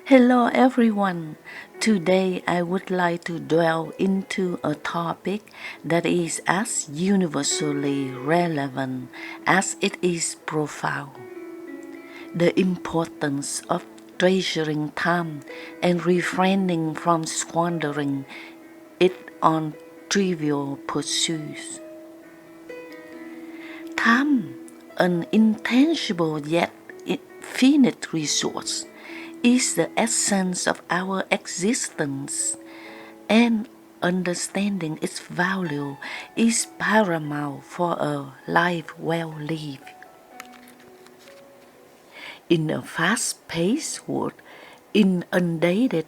Hello everyone. Today I would like to dwell into a topic that is as universally relevant as it is profound. The importance of treasuring time and refraining from squandering it on trivial pursuits. Time, an intangible yet finite resource, is the essence of our existence, and understanding its value is paramount for a life well lived. In a fast-paced world, inundated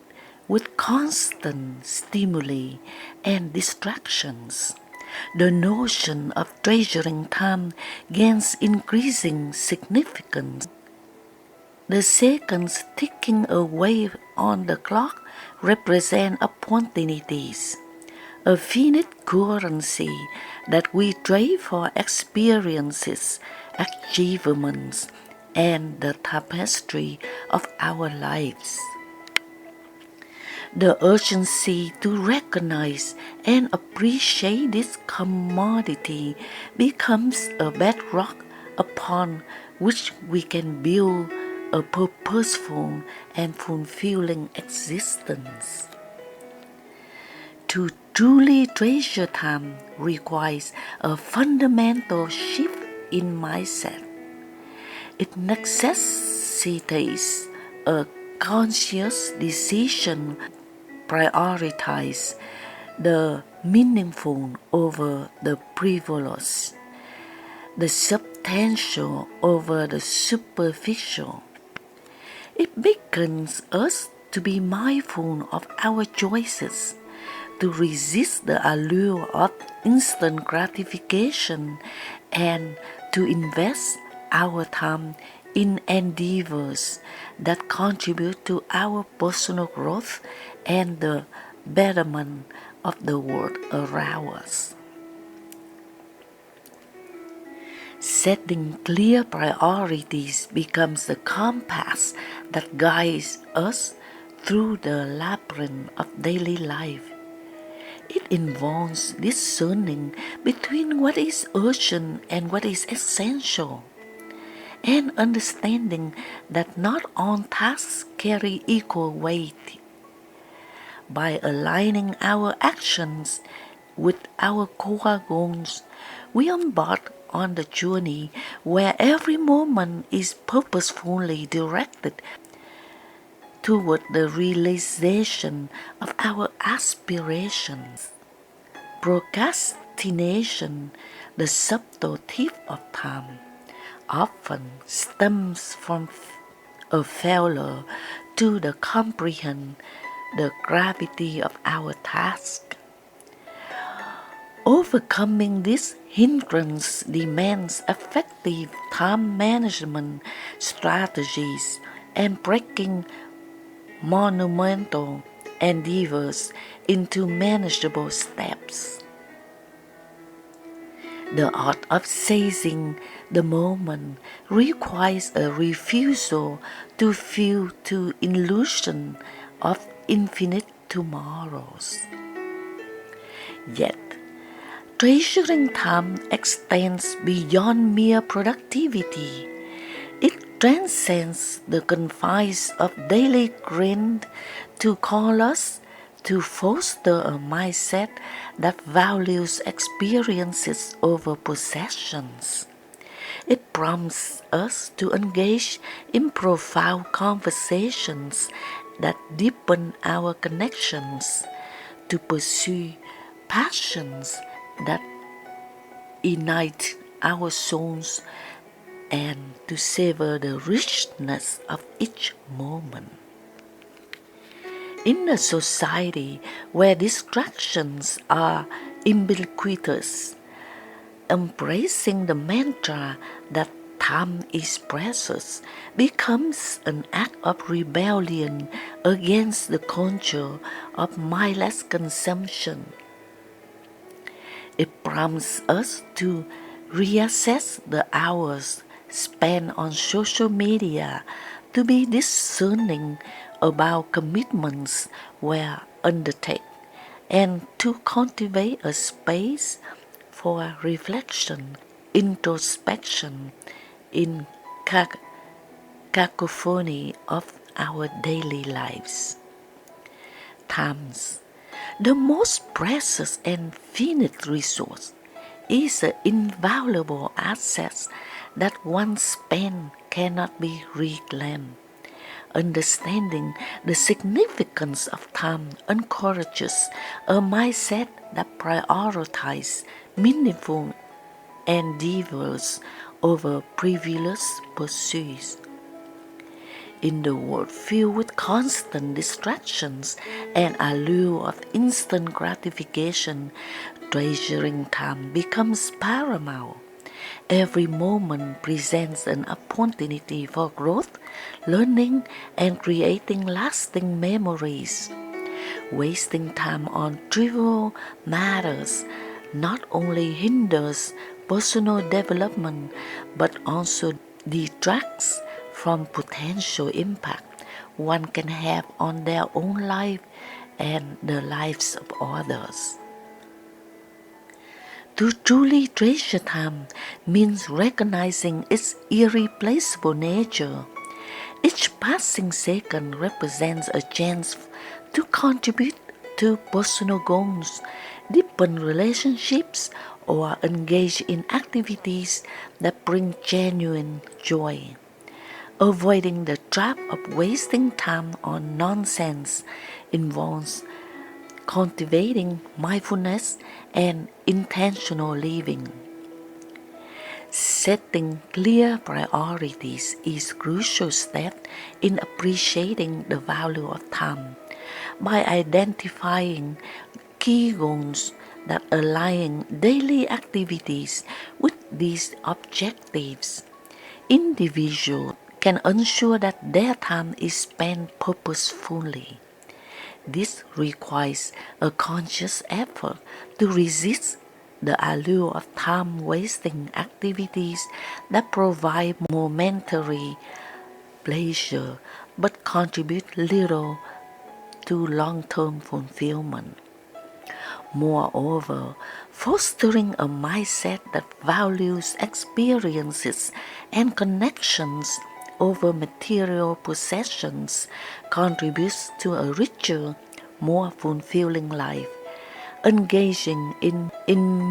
with constant stimuli and distractions, the notion of treasuring time gains increasing significance. The seconds ticking away on the clock represent opportunities, a finite currency that we trade for experiences, achievements, and the tapestry of our lives. The urgency to recognize and appreciate this commodity becomes a bedrock upon which we can build a purposeful and fulfilling existence. To truly treasure time requires a fundamental shift in mindset. It necessitates a conscious decision to prioritize the meaningful over the frivolous, the substantial over the superficial. It beckons us to be mindful of our choices, to resist the allure of instant gratification, and to invest our time in endeavors that contribute to our personal growth and the betterment of the world around us. Setting clear priorities becomes the compass that guides us through the labyrinth of daily life. It involves discerning between what is urgent and what is essential, and understanding that not all tasks carry equal weight. By aligning our actions with our core goals, we embark on the journey where every moment is purposefully directed toward the realization of our aspirations. Procrastination, the subtle thief of time, often stems from a failure to comprehend the gravity of our task. Overcoming this hindrance demands effective time management strategies and breaking monumental endeavors into manageable steps. The art of seizing the moment requires a refusal to feel to illusion of infinite tomorrows. Yet, treasuring time extends beyond mere productivity. It transcends the confines of daily grind to call us to foster a mindset that values experiences over possessions. It prompts us to engage in profound conversations that deepen our connections, to pursue passions that ignite our souls, and to savor the richness of each moment. In a society where distractions are ubiquitous, embracing the mantra that time is precious becomes an act of rebellion against the culture of mindless consumption. It prompts us to reassess the hours spent on social media, to be discerning about commitments were undertaken, and to cultivate a space for reflection, introspection in cacophony of our daily lives. Times, the most precious and finite resource, is an invaluable asset that once spent cannot be reclaimed. Understanding the significance of time encourages a mindset that prioritizes meaningful endeavors over frivolous pursuits. In the world filled with constant distractions and allure of instant gratification, treasuring time becomes paramount. Every moment presents an opportunity for growth, learning, and creating lasting memories. Wasting time on trivial matters not only hinders personal development but also detracts from potential impact one can have on their own life and the lives of others. To truly treasure time means recognizing its irreplaceable nature. Each passing second represents a chance to contribute to personal goals, deepen relationships, or engage in activities that bring genuine joy. Avoiding the trap of wasting time on nonsense involves cultivating mindfulness and intentional living. Setting clear priorities is a crucial step in appreciating the value of time. By identifying key goals that align daily activities with these objectives, individuals can ensure that their time is spent purposefully. This requires a conscious effort to resist the allure of time-wasting activities that provide momentary pleasure but contribute little to long-term fulfillment. Moreover, fostering a mindset that values experiences and connections over material possessions contributes to a richer, more fulfilling life. Engaging in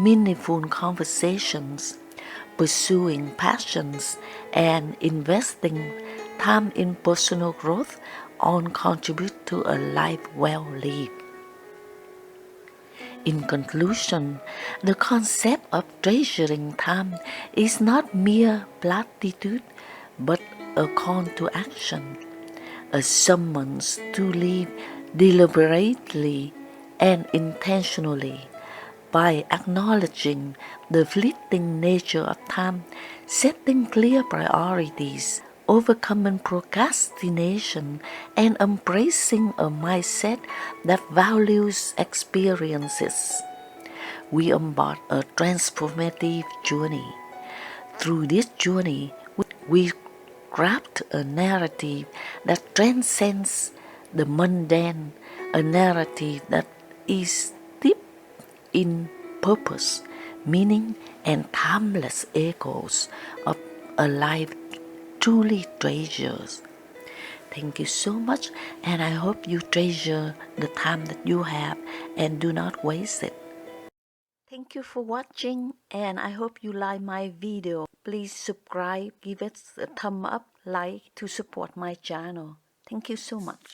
meaningful conversations, pursuing passions, and investing time in personal growth all contribute to a life well lived. In conclusion, the concept of treasuring time is not mere platitude but a call to action, a summons to live deliberately and intentionally. By acknowledging the fleeting nature of time, setting clear priorities, overcoming procrastination, and embracing a mindset that values experiences, we embark a transformative journey. Through this journey, we craft a narrative that transcends the mundane, a narrative that is steeped in purpose, meaning, and timeless echoes of a life truly treasures. Thank you so much, and I hope you treasure the time that you have and do not waste it. Thank you for watching, and I hope you like my video. Please subscribe, give it a thumb up, like to support my channel. Thank you so much.